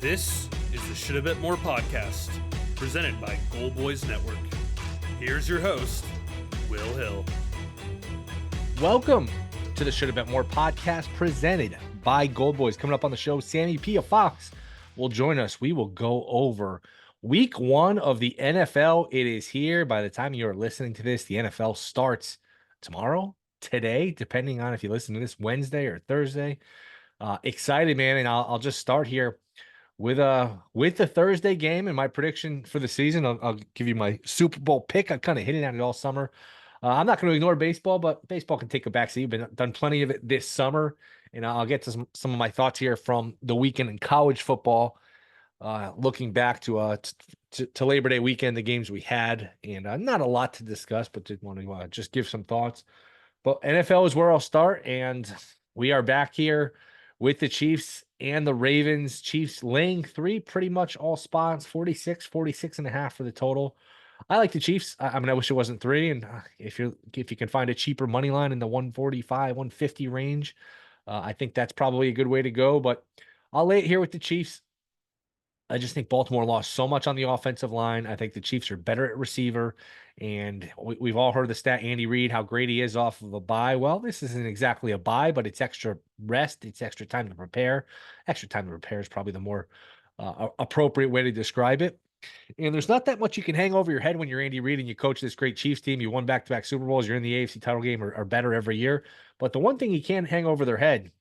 This is the Shoulda Bet More podcast, presented by Gold Boys Network. Here's your host, Will Hill. Welcome to the Shoulda Bet More podcast, presented by Gold Boys. Coming up on the show, Sammy P of Fox will join us. We will go over week one of the NFL. It is here. By the time you're listening to this, the NFL starts tomorrow, today, depending on if you listen to this Wednesday or Thursday. Excited, man, and I'll just start here with the Thursday game and my prediction for the season. I'll give you my Super Bowl pick. I've kind of hinted at it all summer. I'm not going to ignore baseball, but baseball can take a backseat. I've done plenty of it this summer, and I'll get to some of my thoughts here from the weekend in college football. Looking back to Labor Day weekend, the games we had, and not a lot to discuss, but did want to just give some thoughts. But NFL is where I'll start, and we are back here with the Chiefs and the Ravens. Chiefs laying 3, pretty much all spots, 46 and a half for the total. I like the Chiefs. I mean, I wish it wasn't 3. And if you can find a cheaper money line in the 145, 150 range, I think that's probably a good way to go. But I'll lay it here with the Chiefs. I just think Baltimore lost so much on the offensive line. I think the Chiefs are better at receiver. And we've all heard the stat, Andy Reid, how great he is off of a bye. Well, this isn't exactly a bye, but it's extra rest. It's extra time to prepare. Extra time to prepare is probably the more appropriate way to describe it. And there's not that much you can hang over your head when you're Andy Reid and you coach this great Chiefs team. You won back-to-back Super Bowls. You're in the AFC title game or better every year. But the one thing you can't hang over their head,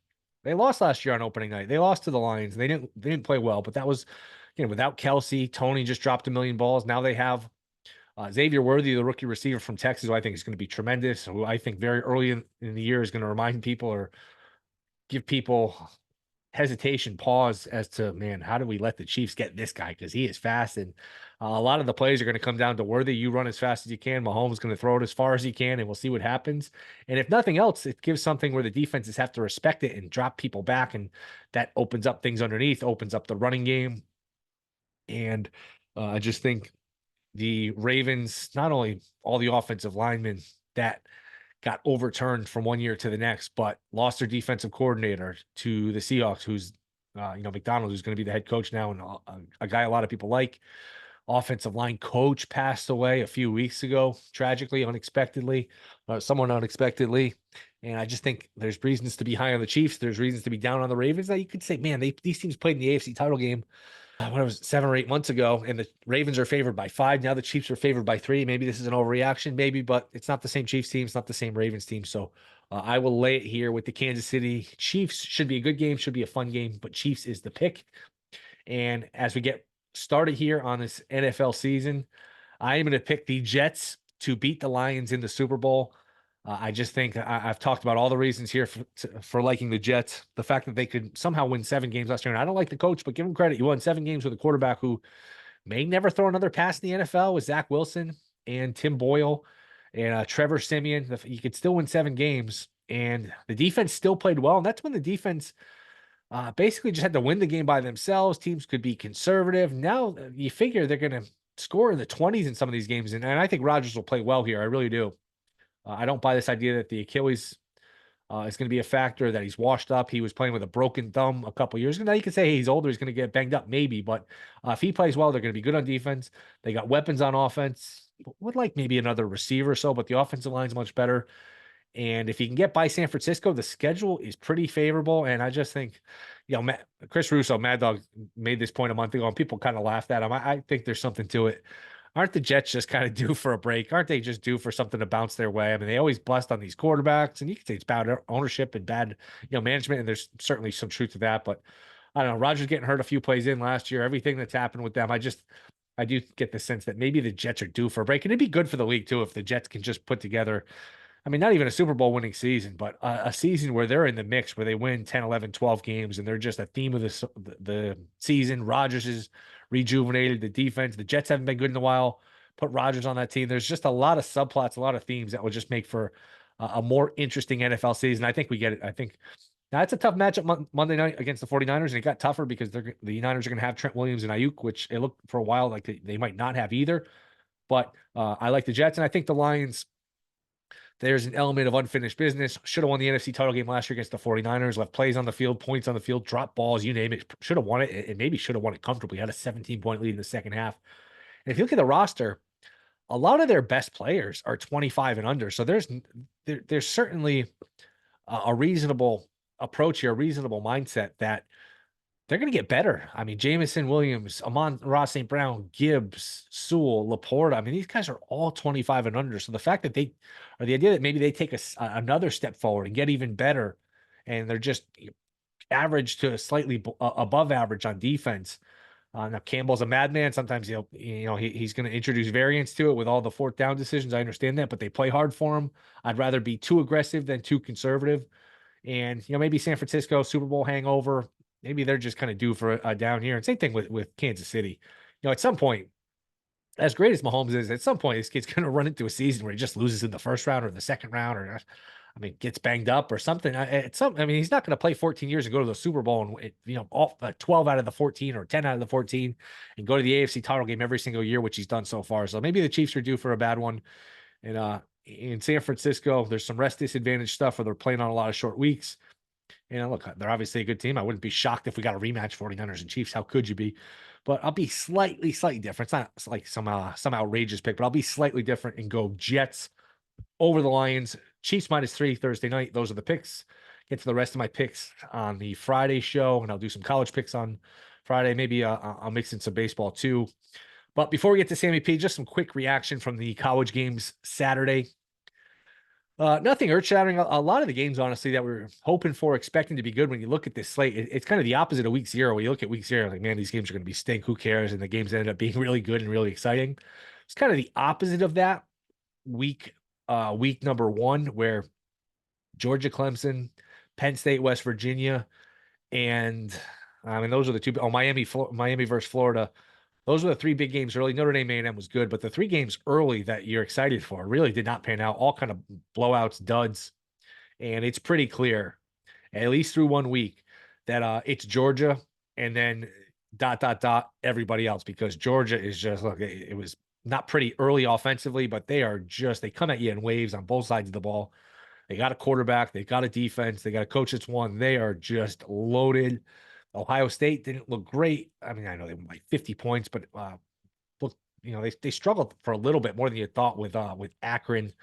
they lost last year on opening night. They lost to the Lions. They didn't play well, but that was, without Kelsey. Tony just dropped 1 million balls. Now they have Xavier Worthy, the rookie receiver from Texas, who I think is going to be tremendous, who I think very early in the year is going to remind people or give people hesitation, pause as to, man, how do we let the Chiefs get this guy? Because he is fast, and a lot of the plays are going to come down to Worthy. You run as fast as you can. Mahomes is going to throw it as far as he can, and we'll see what happens. And if nothing else, it gives something where the defenses have to respect it and drop people back, and that opens up things underneath, opens up the running game. And I just think the Ravens, not only all the offensive linemen that got overturned from one year to the next, but lost their defensive coordinator to the Seahawks, who's, McDonald, who's going to be the head coach now, and a guy a lot of people like. Offensive line coach passed away a few weeks ago, tragically, unexpectedly, someone unexpectedly. And I just think there's reasons to be high on the Chiefs. There's reasons to be down on the Ravens. Now, you could say, man, these teams played in the AFC title game when it was 7 or 8 months ago, and the Ravens are favored by 5. Now the Chiefs are favored by 3. Maybe this is an overreaction, maybe, but it's not the same Chiefs team. It's not the same Ravens team. So I will lay it here with the Kansas City Chiefs. Should be a good game, should be a fun game, but Chiefs is the pick. And as we get started here on this NFL season, I am going to pick the Jets to beat the Lions in the Super Bowl. I just think I've talked about all the reasons here for liking the Jets. The fact that they could somehow win 7 games last year. And I don't like the coach, but give him credit. You won 7 games with a quarterback who may never throw another pass in the NFL, with Zach Wilson and Tim Boyle and Trevor Siemian. You could still win 7 games. And the defense still played well. And that's when the defense basically just had to win the game by themselves. Teams could be conservative. Now you figure they're going to score in the 20s in some of these games. And I think Rodgers will play well here. I really do. I don't buy this idea that the Achilles is going to be a factor, that he's washed up. He was playing with a broken thumb a couple years ago. Now you can say, hey, he's older, he's going to get banged up, maybe. But if he plays well, they're going to be good on defense. They got weapons on offense. Would like maybe another receiver or so, but the offensive line's much better. And if you can get by San Francisco, the schedule is pretty favorable. And I just think, Chris Russo, Mad Dog, made this point a month ago, and people kind of laughed at him. I think there's something to it. Aren't the Jets just kind of due for a break? Aren't they just due for something to bounce their way? I mean, they always bust on these quarterbacks, and you can say it's bad ownership and bad, management, and there's certainly some truth to that. But I don't know. Rodgers getting hurt a few plays in last year, everything that's happened with them, I do get the sense that maybe the Jets are due for a break, and it'd be good for the league too if the Jets can just put together, I mean, not even a Super Bowl winning season, but a season where they're in the mix, where they win 10, 11, 12 games, and they're just a theme of the season. Rodgers is rejuvenated the defense. The Jets haven't been good in a while. Put Rodgers on that team. There's just a lot of subplots, a lot of themes that will just make for a more interesting NFL season. I think we get it. I think now it's a tough matchup Monday night against the 49ers, and it got tougher because the Niners are going to have Trent Williams and Ayuk, which it looked for a while like they might not have either. But I like the Jets, and I think the Lions, there's an element of unfinished business. Should have won the NFC title game last year against the 49ers, left plays on the field, points on the field, drop balls, you name it. Should have won it, and maybe should have won it comfortably. Had a 17-point lead in the second half. And if you look at the roster, a lot of their best players are 25 and under. So there's certainly a reasonable approach here, a reasonable mindset that they're going to get better. I mean, Jamison Williams, Amon-Ra St. Brown, Gibbs, Sewell, Laporta. I mean, these guys are all 25 and under. So the fact that the idea that maybe they take another step forward and get even better, and they're just average to slightly above average on defense. Now Campbell's a madman. Sometimes he's going to introduce variance to it with all the fourth down decisions. I understand that, but they play hard for him. I'd rather be too aggressive than too conservative. And maybe San Francisco Super Bowl hangover. Maybe they're just kind of due for a down year. And same thing with Kansas City. At some point, as great as Mahomes is, at some point this kid's going to run into a season where he just loses in the first round or the second round, or gets banged up or something. He's not going to play 14 years and go to the Super Bowl and all 12 out of the 14 or 10 out of the 14 and go to the AFC title game every single year, which he's done so far. So maybe the Chiefs are due for a bad one. And in San Francisco, there's some rest disadvantage stuff where they're playing on a lot of short weeks. Look, they're obviously a good team. I wouldn't be shocked if we got a rematch, 49ers and Chiefs. How could you be? But I'll be slightly different. It's not like some outrageous pick, but I'll be slightly different and go Jets over the Lions. Chiefs -3 Thursday night. Those are the picks. Get to the rest of my picks on the Friday show, and I'll do some college picks on Friday. Maybe I'll mix in some baseball too. But before we get to Sammy P, just some quick reaction from the college games Saturday. Nothing earth-shattering. A lot of the games, honestly, that we're hoping for, expecting to be good when you look at this slate, it's kind of the opposite of week 0. When you look at week 0, like, man, these games are going to be stink. Who cares? And the games ended up being really good and really exciting. It's kind of the opposite of that week number 1, where Georgia, Clemson, Penn State, West Virginia, and those are the two. Miami versus Florida. Those were the 3 big games early. Notre Dame A&M was good, but the 3 games early that you're excited for really did not pan out. All kind of blowouts, duds. And it's pretty clear, at least through 1 week, that it's Georgia and then ... everybody else, because Georgia is just, look, it was not pretty early offensively, but they come at you in waves on both sides of the ball. They got a quarterback, they got a defense, they got a coach that's won. They are just loaded. Ohio State didn't look great. I know they won like 50 points, but look, they struggled for a little bit more than you thought with Akron.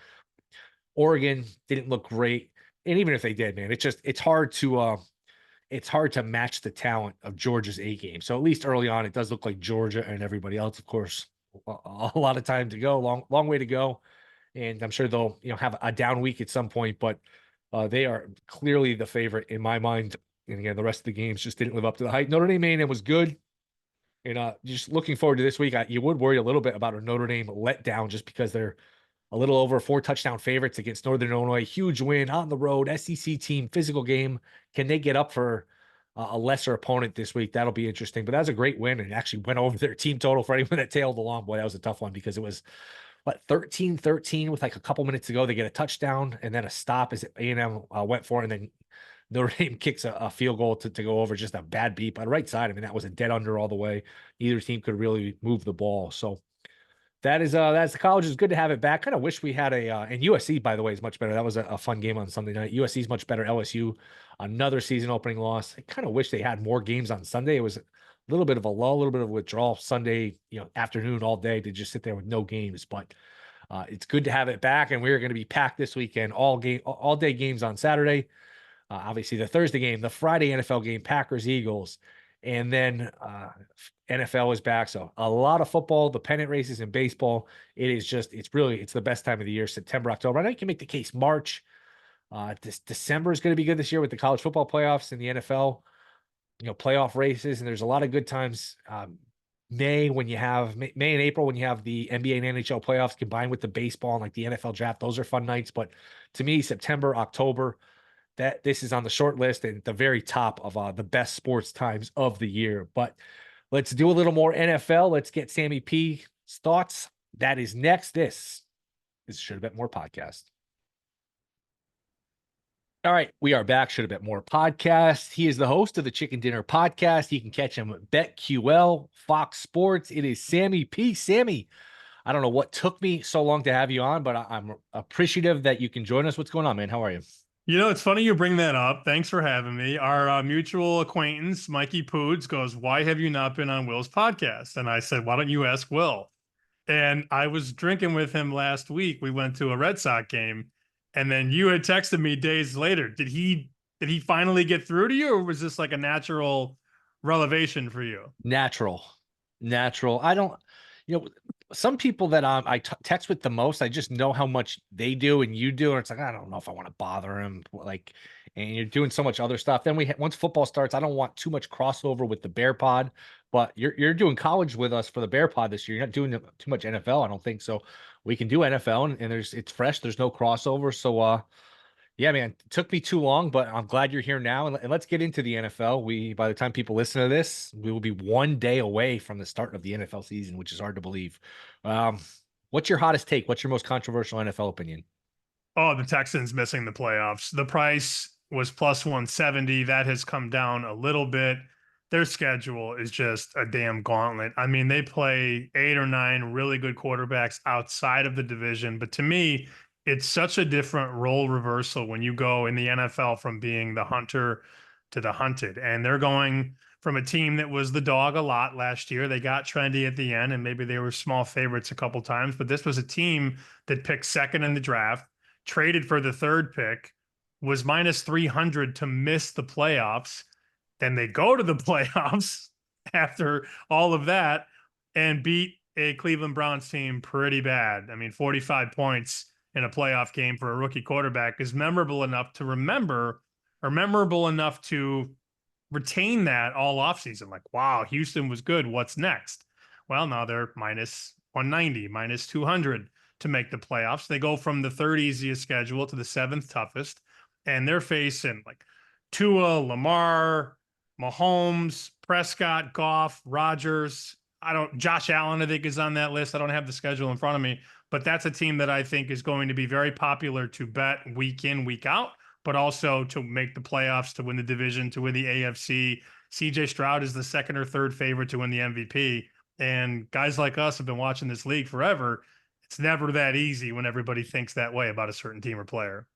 Oregon didn't look great, and even if they did, man, it's hard to match the talent of Georgia's A game. So at least early on, it does look like Georgia and everybody else. Of course, a lot of time to go, long way to go, and I'm sure they'll have a down week at some point, but they are clearly the favorite in my mind. And again, the rest of the games just didn't live up to the hype. Notre Dame A&M was good. And just looking forward to this week, you would worry a little bit about a Notre Dame letdown just because they're a little over 4 touchdown favorites against Northern Illinois. Huge win on the road, SEC team, physical game. Can they get up for a lesser opponent this week? That'll be interesting. But that was a great win and actually went over their team total for anyone that tailed along. Boy, that was a tough one because it was, 13-13 with like a couple minutes to go. They get a touchdown and then a stop as A&M went for it, and then Notre Dame kicks a field goal to go over. Just a bad beat by the right side. That was a dead under all the way. Neither team could really move the ball. So that's the college. It's good to have it back. Kind of wish we had and USC, by the way, is much better. That was a fun game on Sunday night. USC is much better. LSU, another season opening loss. I kind of wish they had more games on Sunday. It was a little bit of a lull, a little bit of withdrawal Sunday, afternoon all day to just sit there with no games. But it's good to have it back, and we're going to be packed this weekend. All day games on Saturday. Obviously, the Thursday game, the Friday NFL game, Packers, Eagles, and then NFL is back. So a lot of football, the pennant races in baseball. It's the best time of the year, September, October. I know you can make the case March. December is going to be good this year with the college football playoffs and the NFL, playoff races. And there's a lot of good times. May and April when you have the NBA and NHL playoffs combined with the baseball and like the NFL draft. Those are fun nights. But to me, September, October, this is on the short list and at the very top of the best sports times of the year. But let's do a little more NFL. Let's get Sammy P's thoughts. That is next. This is Shoulda Bet More podcast. All right, we are back. Shoulda Bet More podcast. He is the host of the Chicken Dinner podcast. You can catch him at BetQL, Fox Sports. It is Sammy P. Sammy, I don't know what took me so long to have you on, but I'm appreciative that you can join us. What's going on, man? How are you? It's funny you bring that up. Thanks for having me. Our mutual acquaintance, Mikey Poods, goes, "Why have you not been on Will's podcast?" And I said, "Why don't you ask Will?" And I was drinking with him last week. We went to a Red Sox game, and then you had texted me days later. Did he finally get through to you, or was this like a natural relevation for you? Natural, natural. I don't, you know, some people that text with the most, I just know how much they do and you do, and it's like I don't know if I want to bother him. Like, and you're doing so much other stuff. Then once football starts, I don't want too much crossover with the Bear Pod. But you're doing college with us for the Bear Pod this year. You're not doing too much NFL, I don't think so. We can do NFL, and it's fresh. There's no crossover, so yeah, man, it took me too long, but I'm glad you're here now. And let's get into the NFL. By the time people listen to this, we will be 1 day away from the start of the NFL season, which is hard to believe. Um, what's your hottest take? What's your most controversial NFL opinion? Oh, the Texans missing the playoffs. The price was plus 170. That has come down a little bit. Their schedule is just a damn gauntlet. I mean, they play 8 or 9 really good quarterbacks outside of the division. But to me, it's such a different role reversal when you go in the NFL from being the hunter to the hunted. And they're going from a team that was the dog a lot last year. They got trendy at the end, and maybe they were small favorites a couple times. But this was a team that picked second in the draft, traded for the third pick, was minus 300 to miss the playoffs. Then they go to the playoffs after all of that and beat a Cleveland Browns team pretty bad. I mean, 45 points in a playoff game for a rookie quarterback is memorable enough to remember, or memorable enough to retain that all offseason. Like, wow, Houston was good. What's next? Well, now they're minus 190, minus 200 to make the playoffs. They go from the third easiest schedule to the seventh toughest, and they're facing like Tua, Lamar, Mahomes, Prescott, Goff, Rodgers. Josh Allen, I think, is on that list. I don't have the schedule in front of me, but that's a team that I think is going to be very popular to bet week in, week out, but also to make the playoffs, to win the division, to win the AFC. CJ Stroud is the second or third favorite to win the MVP. And guys like us have been watching this league forever. It's never that easy when everybody thinks that way about a certain team or player.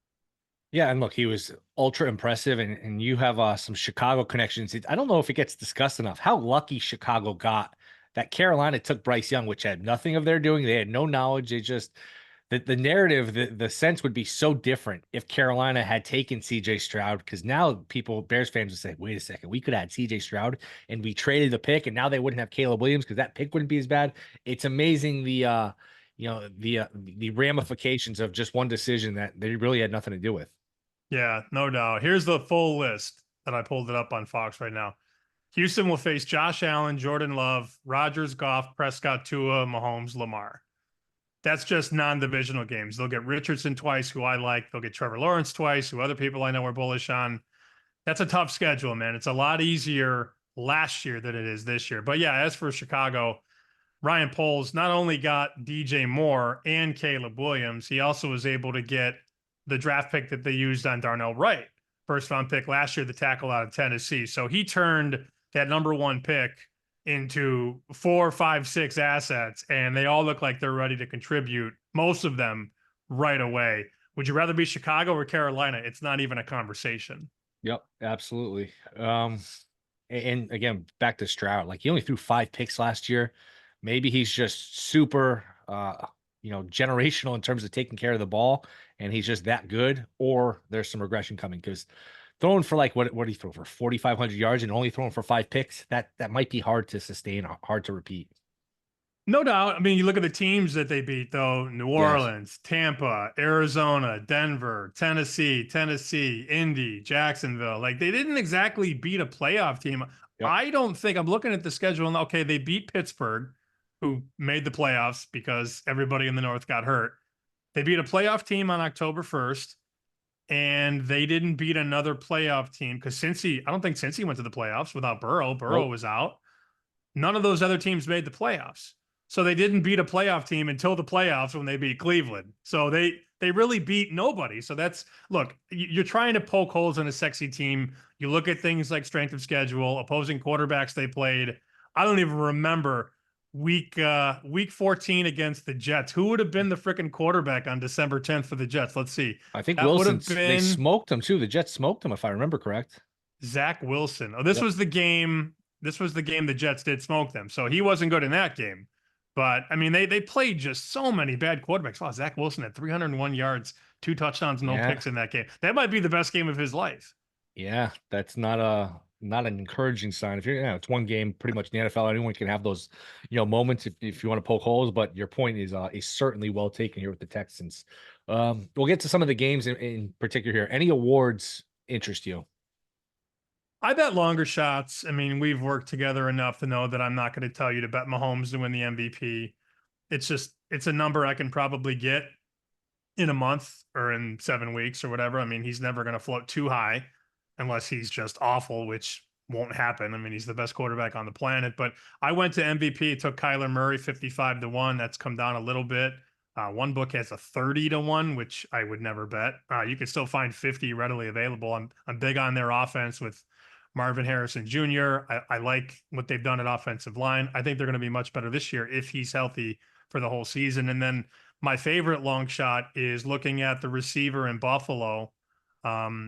Yeah, and look, he was ultra impressive, and you have some Chicago connections. I don't know if it gets discussed enough how lucky Chicago got that Carolina took Bryce Young, which had nothing of their doing. They had no knowledge. They just the narrative, the sense would be so different if Carolina had taken CJ Stroud, because now Bears fans would say, wait a second, we could add CJ Stroud and we traded the pick, and now they wouldn't have Caleb Williams because that pick wouldn't be as bad. It's amazing the ramifications of just one decision that they really had nothing to do with. Yeah, no doubt. Here's the full list that I pulled it up on Fox right now. Houston will face Josh Allen, Jordan Love, Rodgers, Goff, Prescott, Tua, Mahomes, Lamar. That's just non-divisional games. They'll get Richardson twice, who I like. They'll get Trevor Lawrence twice, who other people I know are bullish on. That's a tough schedule, man. It's a lot easier last year than it is this year. But yeah, as for Chicago, Ryan Poles not only got DJ Moore and Caleb Williams, he also was able to get the draft pick that they used on Darnell Wright, first round pick last year, the tackle out of Tennessee. So he turned that number one pick into 4, 5, 6 assets, and they all look like they're ready to contribute, most of them right away. Would you rather be Chicago or Carolina? It's not even a conversation. Yep, absolutely. And again, back to Stroud, like he only threw 5 picks last year. Maybe he's just super generational in terms of taking care of the ball, and he's just that good, or there's some regression coming, because throwing for like what did he throw for 4,500 yards and only throwing for 5 picks, that might be hard to sustain, hard to repeat. No doubt. I mean, you look at the teams that they beat, though: New Orleans, Tampa, Arizona, Denver, Tennessee, Indy, Jacksonville. Like, they didn't exactly beat a playoff team. Yep. I don't think, I'm looking at the schedule, and okay, they beat Pittsburgh, who made the playoffs because everybody in the North got hurt. They beat a playoff team on October 1st, and they didn't beat another playoff team because I don't think Cincy went to the playoffs without Burrow. Burrow was out. None of those other teams made the playoffs. So they didn't beat a playoff team until the playoffs when they beat Cleveland. So they really beat nobody. So look, you're trying to poke holes in a sexy team. You look at things like strength of schedule, opposing quarterbacks they played. I don't even remember week 14 against the Jets. Who would have been the freaking quarterback on December 10th for the Jets? Let's see. I think That would have they been smoked him too. The Jets smoked him, if I remember correct. Zach Wilson. Oh, this Yep. was the game. This was the game the Jets did smoke them. So he wasn't good in that game. But I mean, they played just so many bad quarterbacks. Wow, Zach Wilson had 301 yards, 2 touchdowns, no Yeah. picks in that game. That might be the best game of his life. Yeah, that's not an encouraging sign. If you're, it's one game pretty much in the NFL. Anyone can have those, moments if you want to poke holes. But your point is certainly well taken here with the Texans. We'll get to some of the games in particular here. Any awards interest you? I bet longer shots. I mean, we've worked together enough to know that I'm not going to tell you to bet Mahomes to win the MVP. It's a number I can probably get in a month or in 7 weeks or whatever. I mean, he's never going to float too high unless he's just awful, which won't happen. I mean, he's the best quarterback on the planet. But I went to MVP, took Kyler Murray 55-1. That's come down a little bit. One book has a 30-1, which I would never bet. You can still find 50 readily available. I'm big on their offense with Marvin Harrison Jr. I like what they've done at offensive line. I think they're going to be much better this year if he's healthy for the whole season. And then my favorite long shot is looking at the receiver in Buffalo.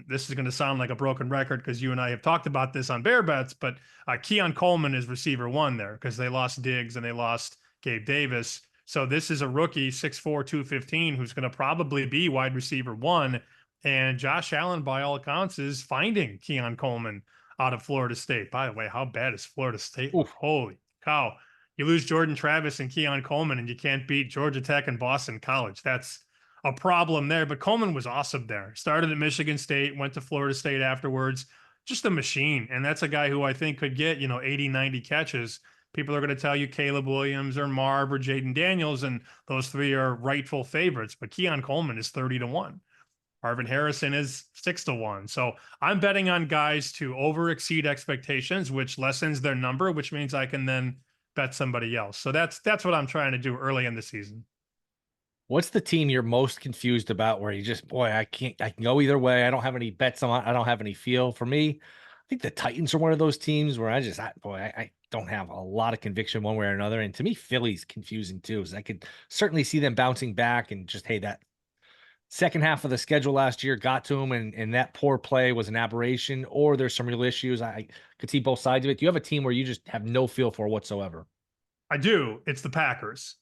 This is going to sound like a broken record because you and I have talked about this on Bear Bets, but Keon Coleman is receiver 1 there because they lost Diggs and they lost Gabe Davis. So this is a rookie, 6'4", 215, who's going to probably be wide receiver 1. And Josh Allen, by all accounts, is finding Keon Coleman out of Florida State. By the way, how bad is Florida State? Oof. Holy cow. You lose Jordan Travis and Keon Coleman, and you can't beat Georgia Tech and Boston College. That's a problem there. But Coleman was awesome there. Started at Michigan State, went to Florida State afterwards. Just a machine. And that's a guy who I think could get, 80, 90 catches. People are going to tell you Caleb Williams or Marv or Jaden Daniels, and those 3 are rightful favorites. But Keon Coleman is 30-1. Marvin Harrison is 6-1. So I'm betting on guys to over exceed expectations, which lessens their number, which means I can then bet somebody else. So that's what I'm trying to do early in the season. What's the team you're most confused about where you just, boy, I can go either way. I don't have any bets on, I don't have any feel. For me, I think the Titans are one of those teams where I don't have a lot of conviction one way or another. And to me, Philly's confusing too. So I could certainly see them bouncing back and just, hey, that second half of the schedule last year got to them, and that poor play was an aberration, or there's some real issues. I could see both sides of it. Do you have a team where you just have no feel for whatsoever? I do. It's the Packers,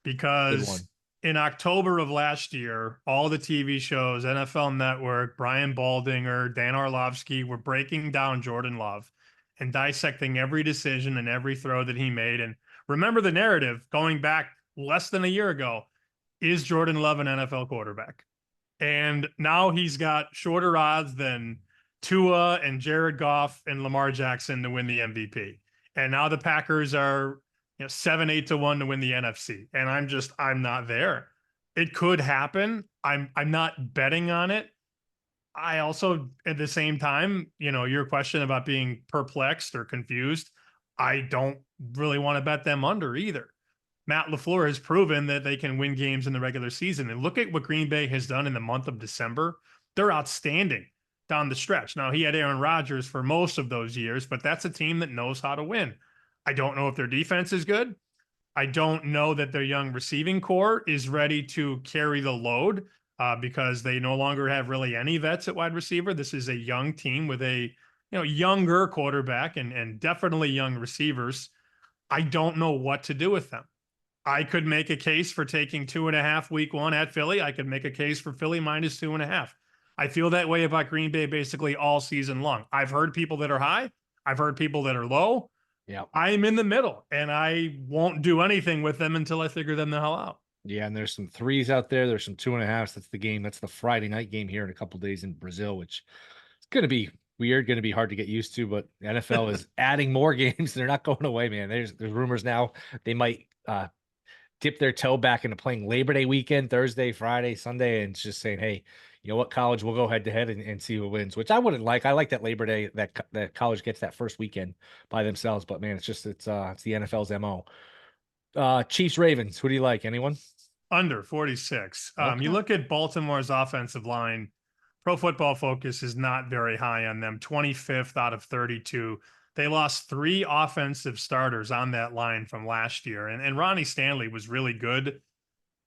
because in October of last year, all the TV shows, NFL Network, Brian Baldinger, Dan Orlovsky were breaking down Jordan Love and dissecting every decision and every throw that he made. And remember the narrative going back less than a year ago, is Jordan Love an NFL quarterback? And now he's got shorter odds than Tua and Jared Goff and Lamar Jackson to win the MVP. And now the Packers are 7-8-1 to win the NFC. And I'm not there. It could happen. I'm not betting on it. I also, at the same time, your question about being perplexed or confused, I don't really want to bet them under either. Matt LaFleur has proven that they can win games in the regular season. And look at what Green Bay has done in the month of December. They're outstanding down the stretch. Now, he had Aaron Rodgers for most of those years, but that's a team that knows how to win. I don't know if their defense is good. I don't know that their young receiving core is ready to carry the load because they no longer have really any vets at wide receiver. This is a young team with a younger quarterback and definitely young receivers. I don't know what to do with them. I could make a case for taking 2.5 week 1 at Philly. I could make a case for Philly minus 2.5. I feel that way about Green Bay basically all season long. I've heard people that are high. I've heard people that are low. Yeah, I'm in the middle, and I won't do anything with them until I figure them the hell out. Yeah, and there's some 3s out there. There's some 2.5s. That's the game. That's the Friday night game here in a couple days in Brazil, which is going to be weird, going to be hard to get used to. But the NFL is adding more games. They're not going away, man. There's rumors now they might dip their toe back into playing Labor Day weekend, Thursday, Friday, Sunday, and just saying, hey, you know what, college, we'll go head to head and see who wins, which I wouldn't like. I like that Labor Day, that college gets that first weekend by themselves, but man, it's the NFL's MO. Chiefs, Ravens, who do you like? Anyone? Under 46. Okay. You look at Baltimore's offensive line, Pro Football Focus is not very high on them, 25th out of 32. They lost 3 offensive starters on that line from last year. And Ronnie Stanley was really good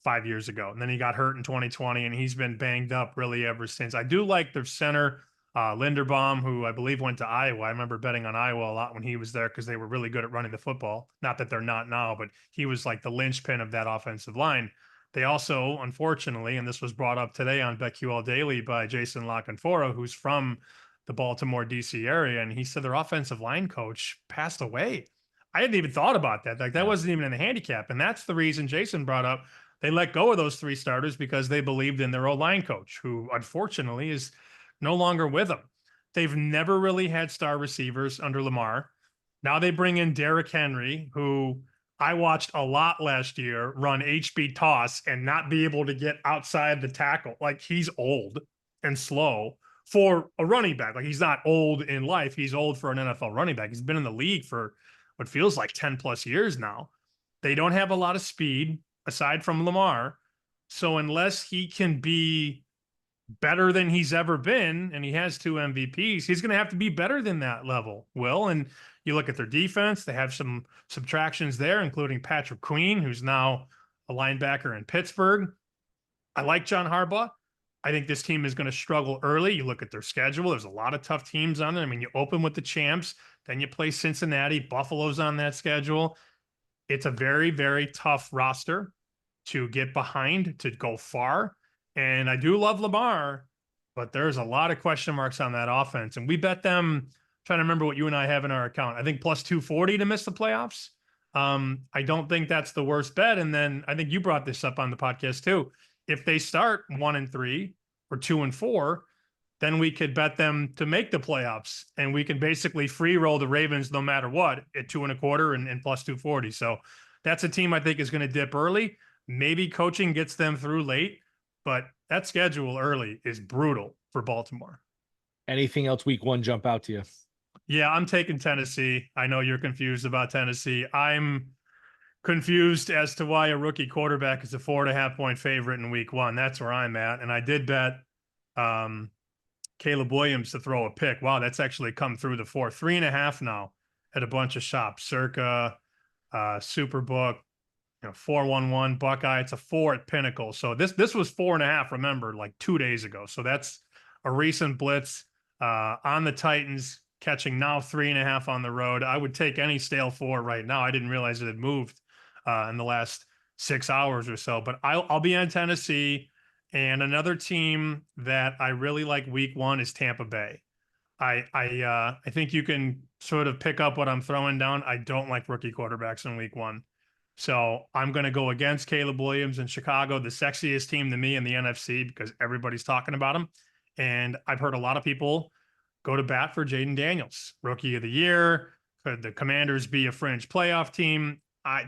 5 years ago. And then he got hurt in 2020, and he's been banged up really ever since. I do like their center, Linderbaum, who I believe went to Iowa. I remember betting on Iowa a lot when he was there because they were really good at running the football. Not that they're not now, but he was like the linchpin of that offensive line. They also, unfortunately, and this was brought up today on BetQL Daily by Jason Lockenfora, who's from the Baltimore, D.C. area, and he said their offensive line coach passed away. I hadn't even thought about that. Like that wasn't even in the handicap. And that's the reason Jason brought up they let go of those 3 starters because they believed in their old line coach, who unfortunately is no longer with them. They've never really had star receivers under Lamar. Now they bring in Derrick Henry, who I watched a lot last year run HB toss and not be able to get outside the tackle. Like he's old and slow for a running back. Like he's not old in life. He's old for an NFL running back. He's been in the league for what feels like 10 plus years now. They don't have a lot of speed aside from Lamar. So unless he can be better than he's ever been, and he has 2 MVPs, he's going to have to be better than that level, Will. And you look at their defense, they have some subtractions there, including Patrick Queen, who's now a linebacker in Pittsburgh. I like John Harbaugh. I think this team is going to struggle early. You look at their schedule, there's a lot of tough teams on it. I mean, you open with the champs, then you play Cincinnati, Buffalo's on that schedule. It's a very, very tough roster to get behind, to go far. And I do love Lamar, but there's a lot of question marks on that offense. And we bet them, I'm trying to remember what you and I have in our account, I think plus 240 to miss the playoffs. I don't think that's the worst bet. And then I think you brought this up on the podcast too. If they start 1-3 or 2-4, then we could bet them to make the playoffs, and we can basically free roll the Ravens no matter what at 2.25 and plus 240. So that's a team I think is going to dip early. Maybe coaching gets them through late, but that schedule early is brutal for Baltimore. Anything else week 1 jump out to you? Yeah, I'm taking Tennessee. I know you're confused about Tennessee. I'm confused as to why a rookie quarterback is a 4.5-point favorite in week 1. That's where I'm at. And I did bet Caleb Williams to throw a pick. Wow, that's actually come through the 4. 3.5 now at a bunch of shops. Circa, Superbook, 411 Buckeye. It's a 4 at Pinnacle. So this was 4.5, remember, like 2 days ago. So that's a recent blitz on the Titans, catching now 3.5 on the road. I would take any stale 4 right now. I didn't realize it had moved in the last 6 hours or so, but I'll be on Tennessee. And another team that I really like week 1 is Tampa Bay. I think you can sort of pick up what I'm throwing down. I don't like rookie quarterbacks in week 1. So I'm going to go against Caleb Williams in Chicago, the sexiest team to me in the NFC because everybody's talking about him. And I've heard a lot of people go to bat for Jaden Daniels, rookie of the year. Could the Commanders be a fringe playoff team?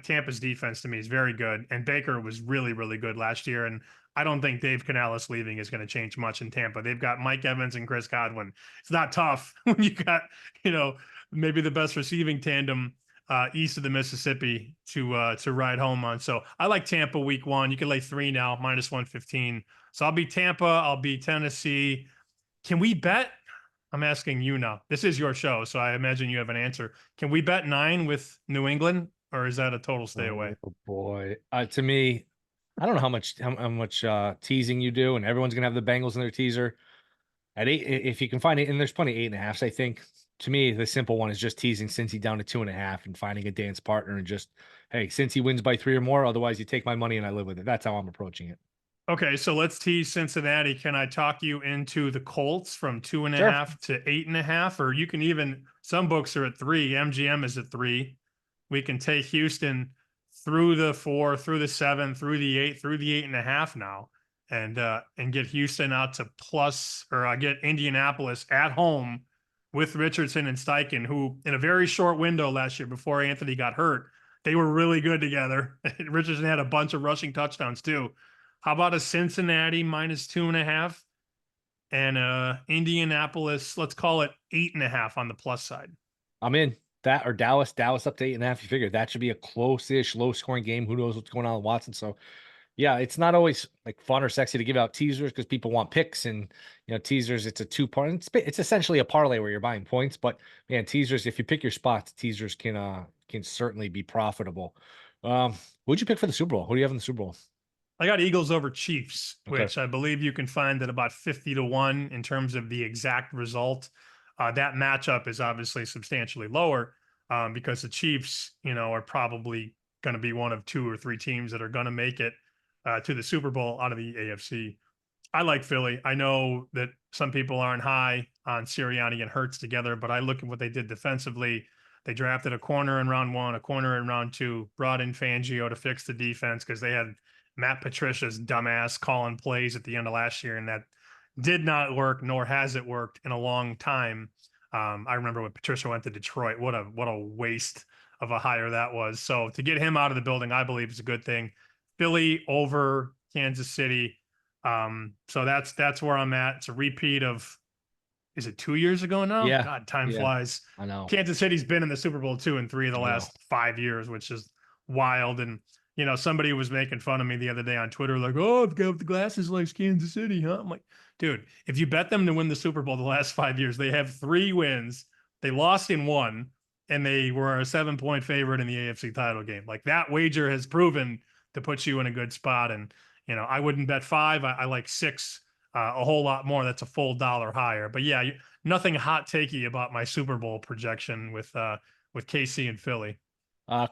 Tampa's defense to me is very good. And Baker was really, really good last year. And I don't think Dave Canales leaving is going to change much in Tampa. They've got Mike Evans and Chris Godwin. It's not tough when you got, maybe the best receiving tandem east of the Mississippi to ride home on. So I like Tampa week 1. You can lay 3 now, minus 115. So I'll be Tampa. I'll be Tennessee. Can we bet? I'm asking you now. This is your show, so I imagine you have an answer. Can we bet 9 with New England, or is that a total stay away? Oh boy. To me, I don't know how much teasing you do, and everyone's gonna have the Bengals in their teaser. At 8, if you can find it, and there's plenty of 8.5s, I think. To me, the simple one is just teasing Cincy down to 2.5 and finding a dance partner and just, hey, Cincy wins by 3 or more. Otherwise, you take my money and I live with it. That's how I'm approaching it. Okay, so let's tease Cincinnati. Can I talk you into the Colts from 2.5 to 8.5? Or you can even, some books are at 3. MGM is at 3. We can take Houston through the 4, through the 7, through the 8, through the 8.5 now, and get Houston out to plus, or get Indianapolis at home with Richardson and Steichen, who in a very short window last year before Anthony got hurt, they were really good together. Richardson had a bunch of rushing touchdowns too. How about a Cincinnati minus 2.5 and Indianapolis, let's call it 8.5 on the plus side? I'm in that, or Dallas up to 8.5. You figure that should be a close-ish, low-scoring game. Who knows what's going on with Watson? So, Yeah, it's not always like fun or sexy to give out teasers because people want picks, and teasers. It's a two-part. It's essentially a parlay where you're buying points. But man, teasers. If you pick your spots, teasers can certainly be profitable. Who'd you pick for the Super Bowl? Who do you have in the Super Bowl? I got Eagles over Chiefs, Okay. which I believe you can find at about 50-1 in terms of the exact result. That matchup is obviously substantially lower because the Chiefs, are probably going to be one of 2 or 3 teams that are going to make it to the Super Bowl out of the AFC. I like Philly. I know that some people aren't high on Sirianni and Hurts together, but I look at what they did defensively. They drafted a corner in round 1, a corner in round 2, brought in Fangio to fix the defense because they had Matt Patricia's dumbass calling plays at the end of last year, and that did not work, nor has it worked in a long time. I remember when Patricia went to Detroit. What a waste of a hire that was. So to get him out of the building, I believe is a good thing. Philly over Kansas City. So that's where I'm at. It's a repeat of, is it 2 years ago now? Yeah. God, time Yeah. flies. I know. Kansas City's been in the Super Bowl 2 and 3 of the last 5 years, which is wild. And somebody was making fun of me the other day on Twitter, like, "Oh, the guy with the glasses likes Kansas City, huh?" I'm like, dude, if you bet them to win the Super Bowl the last 5 years, they have 3 wins. They lost in 1, and they were a 7-point favorite in the AFC title game. Like, that wager has proven to put you in a good spot. And I wouldn't bet 5. I like 6 a whole lot more. That's a full dollar higher. But yeah, nothing hot takey about my Super Bowl projection with KC and Philly.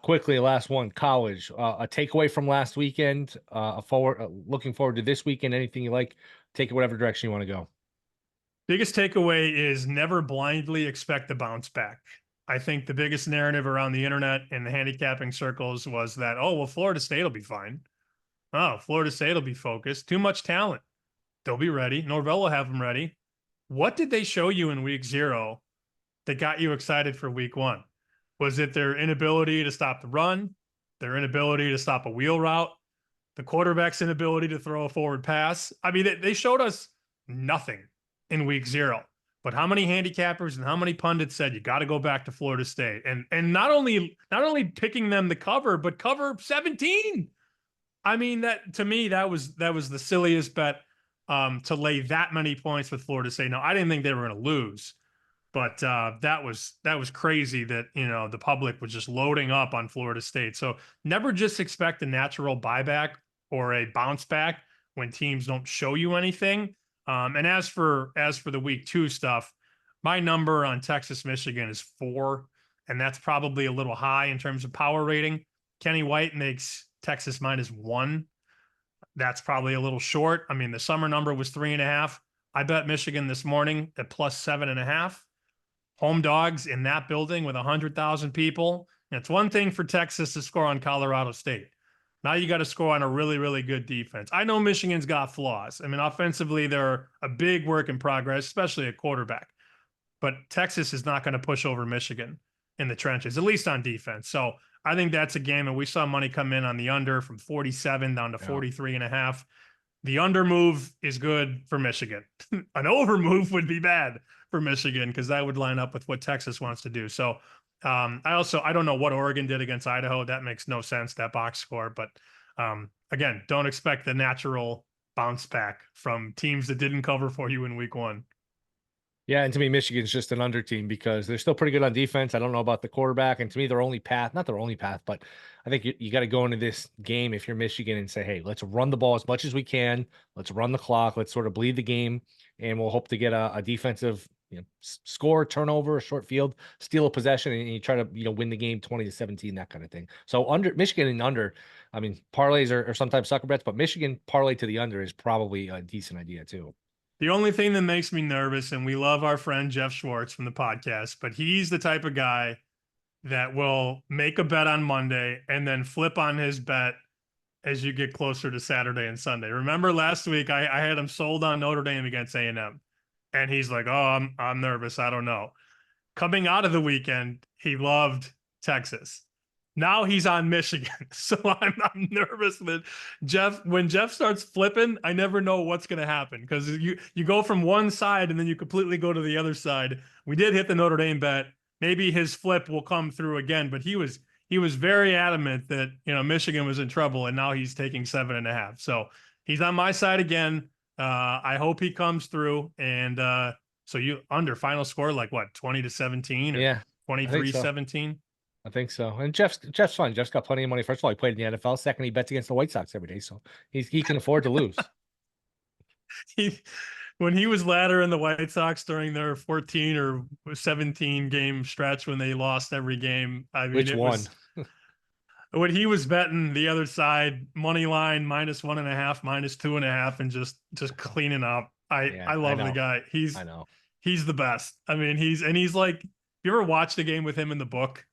Quickly, last one, college. A takeaway from last weekend. Looking forward to this weekend. Anything you like? Take it whatever direction you want to go. Biggest takeaway is never blindly expect to bounce back. I think the biggest narrative around the internet and the handicapping circles was that, oh, well, Florida State will be fine. Oh, Florida State will be focused. Too much talent. They'll be ready. Norvell will have them ready. What did they show you in week 0 that got you excited for week 1? Was it their inability to stop the run, their inability to stop a wheel route, the quarterback's inability to throw a forward pass? I mean, they showed us nothing in week 0. But how many handicappers and how many pundits said you got to go back to Florida State? And not only picking them to cover, but cover 17. I mean, that to me, that was the silliest bet to lay that many points with Florida State. Now, I didn't think they were going to lose. But that was crazy that, the public was just loading up on Florida State. So never just expect a natural buyback or a bounce back when teams don't show you anything. And as for the week 2 stuff, my number on Texas, Michigan is 4, and that's probably a little high in terms of power rating. Kenny White makes Texas -1. That's probably a little short. I mean, the summer number was 3.5. I bet Michigan this morning at +7.5. Home dogs in that building with 100,000 people. And it's one thing for Texas to score on Colorado State. Now you got to score on a really, really good defense. I know Michigan's got flaws. I mean, offensively, they're a big work in progress, especially at quarterback. But Texas is not going to push over Michigan in the trenches, at least on defense. So I think that's a game, and we saw money come in on the under from 47 down to 43.5. The under move is good for Michigan. An over move would be bad for Michigan because that would line up with what Texas wants to do. So I don't know what Oregon did against Idaho. That makes no sense, that box score. But again, don't expect the natural bounce back from teams that didn't cover for you in week 1. Yeah, and to me, Michigan's just an under team because they're still pretty good on defense. I don't know about the quarterback. And to me, their only path, not their only path, but I think you got to go into this game if you're Michigan and say, hey, let's run the ball as much as we can. Let's run the clock. Let's sort of bleed the game. And we'll hope to get a defensive score, turnover, a short field, steal a possession, and you try to win the game 20-17, that kind of thing. So under Michigan and under, I mean, parlays are sometimes sucker bets, but Michigan parlay to the under is probably a decent idea too. The only thing that makes me nervous, and we love our friend Jeff Schwartz from the podcast, but he's the type of guy that will make a bet on Monday and then flip on his bet as you get closer to Saturday and Sunday. Remember last week I had him sold on Notre Dame against A&M, and he's like, "Oh, I'm nervous. I don't know." Coming out of the weekend, he loved Texas. Now he's on Michigan. So I'm nervous that when Jeff starts flipping, I never know what's going to happen because you go from one side and then you completely go to the other side. We did hit the Notre Dame bet. Maybe his flip will come through again, but he was he was very adamant that, Michigan was in trouble, and now he's taking 7.5. So he's on my side again. I hope he comes through. And so you under final score, like what, 20-17 or Yeah, 23-17? I think so. And Jeff's fine. Jeff's got plenty of money. First of all, he played in the NFL. Second, he bets against the White Sox every day, so he can afford to lose. When he was ladder in the White Sox during their 14 or 17 game stretch when they lost every game, I mean, Which one? When he was betting the other side money line -1.5, -2.5, and just cleaning up. I love the guy. He's the best. I mean, he's like, you ever watch the game with him in the book?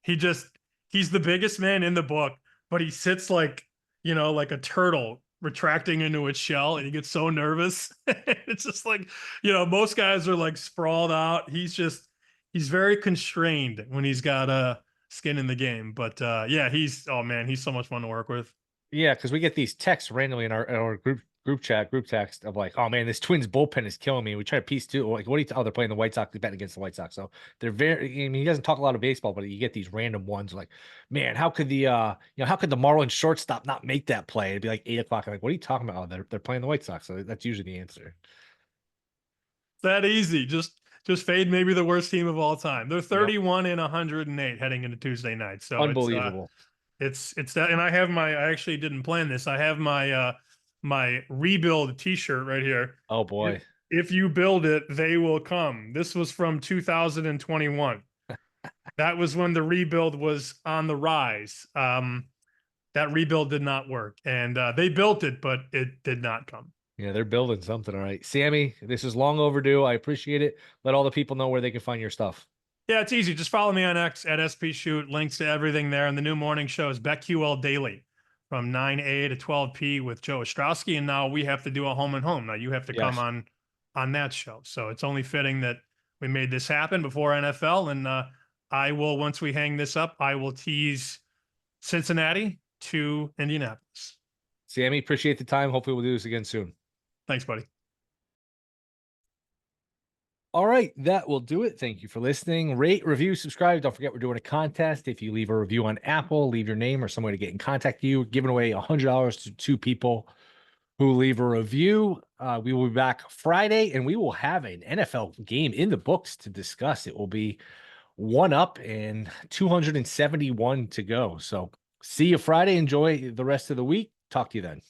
He's the biggest man in the book, but he sits like, like a turtle retracting into its shell, and he gets so nervous. It's just like, most guys are like sprawled out. He's very constrained when he's got skin in the game. But he's so much fun to work with. Yeah, because we get these texts randomly in our group text of like, oh man, this Twins bullpen is killing me. We try to piece too. Like, what do you? Oh, they're playing the White Sox. They're betting against the White Sox, so they're very. I mean, he doesn't talk a lot of baseball, but you get these random ones like, man, how could the Marlins shortstop not make that play? It'd be like 8 o'clock. I'm like, what are you talking about? Oh, they're playing the White Sox, so that's usually the answer. That easy. Just fade maybe the worst team of all time. They're 31-108 heading into Tuesday night. So unbelievable. It's that, and I actually didn't plan this. I have my rebuild T-shirt right here. Oh boy! If you build it, they will come. This was from 2021. That was when the rebuild was on the rise. That rebuild did not work, and they built it, but it did not come. Yeah, they're building something. All right, Sammy, this is long overdue. I appreciate it. Let all the people know where they can find your stuff. Yeah, it's easy. Just follow me on X at SP Shoot. Links to everything there. And the new morning show is BetQL Daily from 9 a to 12 p with Joe Ostrowski. And now we have to do a home and home. Now you have to come on that show. So it's only fitting that we made this happen before NFL. And I will, once we hang this up, I will tease Cincinnati to Indianapolis. Sammy, appreciate the time. Hopefully we'll do this again soon. Thanks, buddy. All right, that will do it. Thank you for listening. Rate, review, subscribe. Don't forget we're doing a contest. If you leave a review on Apple, leave your name or some way to get in contact with you. We're giving away $100 to 2 people who leave a review. We will be back Friday, and we will have an NFL game in the books to discuss. It will be 1 up and 271 to go. So see you Friday. Enjoy the rest of the week. Talk to you then.